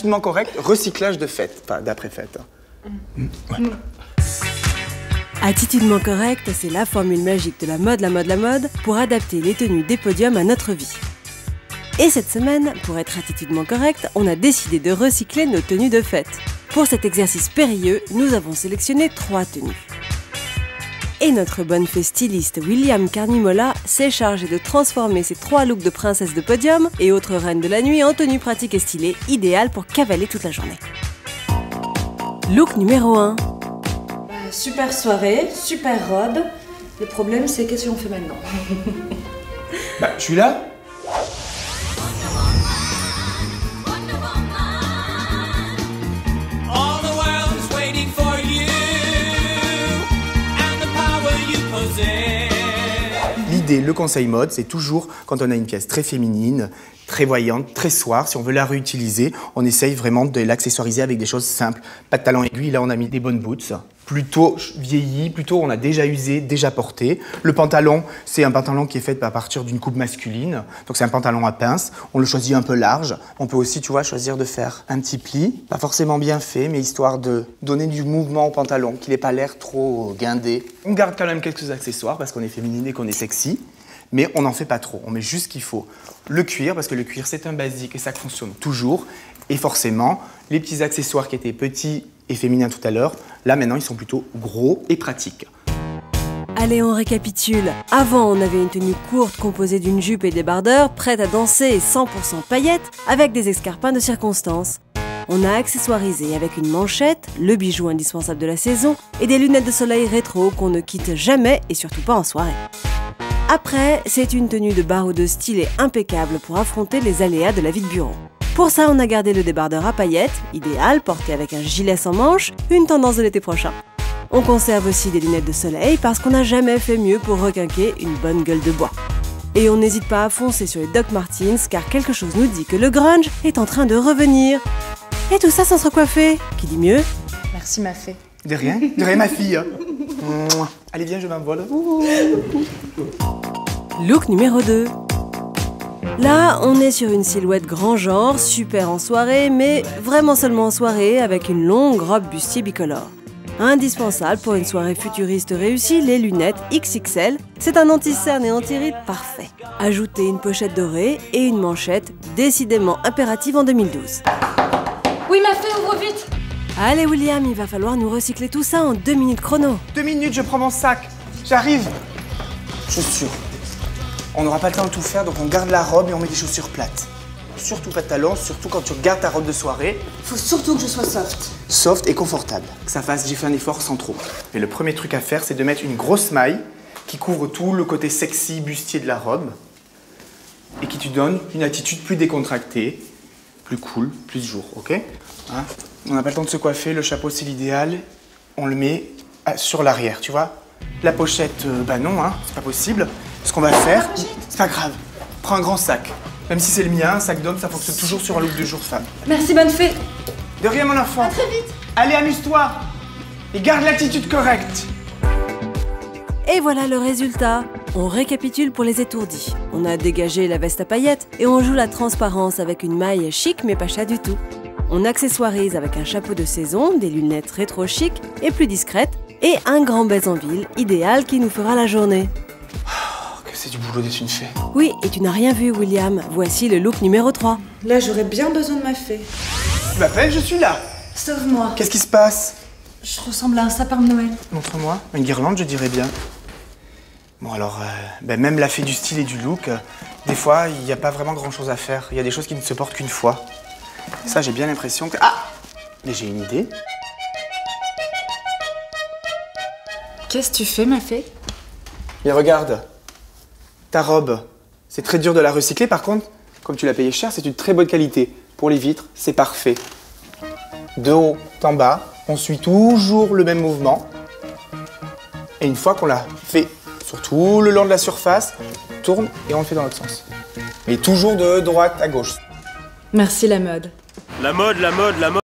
Attitudement correct, recyclage de fête, pas d'après-fête. Ouais. Attitudement correct, c'est la formule magique de la mode pour adapter les tenues des podiums à notre vie. Et cette semaine, pour être attitudement correct, on a décidé de recycler nos tenues de fête. Pour cet exercice périlleux, nous avons sélectionné 3 tenues. Et notre bonne fée styliste William Carnimola s'est chargé de transformer ces 3 looks de princesse de podium et autres reines de la nuit en tenues pratiques et stylées, idéales pour cavaler toute la journée. Look numéro 1. Super soirée, super robe. Le problème, c'est qu'est-ce qu'on fait maintenant? Je suis là. L'idée, le conseil mode, c'est toujours, quand on a une pièce très féminine, très voyante, très soir, si on veut la réutiliser, on essaye vraiment de l'accessoiriser avec des choses simples. Pas de talons aiguilles, là on a mis des bonnes boots. Plutôt vieilli, plutôt on a déjà usé, déjà porté. Le pantalon, c'est un pantalon qui est fait à partir d'une coupe masculine. Donc c'est un pantalon à pince, on le choisit un peu large. On peut aussi, tu vois, choisir de faire un petit pli. Pas forcément bien fait, mais histoire de donner du mouvement au pantalon, qu'il n'ait pas l'air trop guindé. On garde quand même quelques accessoires parce qu'on est féminine et qu'on est sexy. Mais on n'en fait pas trop, on met juste ce qu'il faut. Le cuir, parce que le cuir c'est un basique et ça fonctionne toujours. Et forcément, les petits accessoires qui étaient petits et féminins tout à l'heure, là maintenant ils sont plutôt gros et pratiques. Allez, on récapitule. Avant, on avait une tenue courte composée d'une jupe et débardeur, prête à danser et 100% paillettes, avec des escarpins de circonstance. On a accessoirisé avec une manchette, le bijou indispensable de la saison, et des lunettes de soleil rétro qu'on ne quitte jamais et surtout pas en soirée. Après, c'est une tenue de barreau de style impeccable pour affronter les aléas de la vie de bureau. Pour ça, on a gardé le débardeur à paillettes, idéal, porté avec un gilet sans manches, une tendance de l'été prochain. On conserve aussi des lunettes de soleil parce qu'on n'a jamais fait mieux pour requinquer une bonne gueule de bois. Et on n'hésite pas à foncer sur les Doc Martens car quelque chose nous dit que le grunge est en train de revenir. Et tout ça sans se recoiffer. Qui dit mieux? Merci ma fée. De rien ma fille. Allez viens, je m'envole. Look numéro 2. Là, on est sur une silhouette grand genre, super en soirée, mais vraiment seulement en soirée, avec une longue robe bustier bicolore. Indispensable pour une soirée futuriste réussie, les lunettes XXL, c'est un anti-cerne et anti-rides parfait. Ajoutez une pochette dorée et une manchette, décidément impérative en 2012. Oui ma fée, ouvre vite. Allez William, il va falloir nous recycler tout ça en 2 minutes chrono. 2 minutes, je prends mon sac. J'arrive. Chaussures. On n'aura pas le temps de tout faire, donc on garde la robe et on met des chaussures plates. Surtout pas de talons, surtout quand tu gardes ta robe de soirée. Faut surtout que je sois soft. Soft et confortable. Que ça fasse, j'ai fait un effort sans trop. Et le premier truc à faire, c'est de mettre une grosse maille qui couvre tout le côté sexy, bustier de la robe et qui te donne une attitude plus décontractée, plus cool, plus jour, ok? Hein? On n'a pas le temps de se coiffer, le chapeau c'est l'idéal. On le met sur l'arrière, tu vois? La pochette, bah non, hein, c'est pas possible. Ce qu'on va faire, c'est pas grave. Prends un grand sac. Même si c'est le mien, un sac d'homme, ça fonctionne toujours sur un look de jour femme. Merci bonne fée. De rien mon enfant. À très vite. Allez, amuse-toi. Et garde l'attitude correcte. Et voilà le résultat. On récapitule pour les étourdis. On a dégagé la veste à paillettes et on joue la transparence avec une maille chic mais pas chat du tout. On accessoirise avec un chapeau de saison, des lunettes rétro chic et plus discrètes et un grand baise en ville, idéal qui nous fera la journée. Oh, que c'est du boulot d'être une fée. Oui, et tu n'as rien vu William. Voici le look numéro 3. Là, j'aurais bien besoin de ma fée. Tu m'appelles, je suis là. Sauve-moi. Qu'est-ce qui se passe? Je ressemble à un sapin de Noël. Montre-moi. Une guirlande, je dirais bien. Bon alors, même la fée du style et du look, des fois, il n'y a pas vraiment grand-chose à faire. Il y a des choses qui ne se portent qu'une fois. Ça, j'ai bien l'impression que... Ah! Mais j'ai une idée. Qu'est-ce que tu fais, ma fée? Mais regarde, ta robe, c'est très dur de la recycler. Par contre, comme tu l'as payée cher, c'est une très bonne qualité. Pour les vitres, c'est parfait. De haut en bas, on suit toujours le même mouvement. Et une fois qu'on l'a fait sur tout le long de la surface, on tourne et on le fait dans l'autre sens. Mais toujours de droite à gauche. Merci la mode. La mode, la mode, la mode.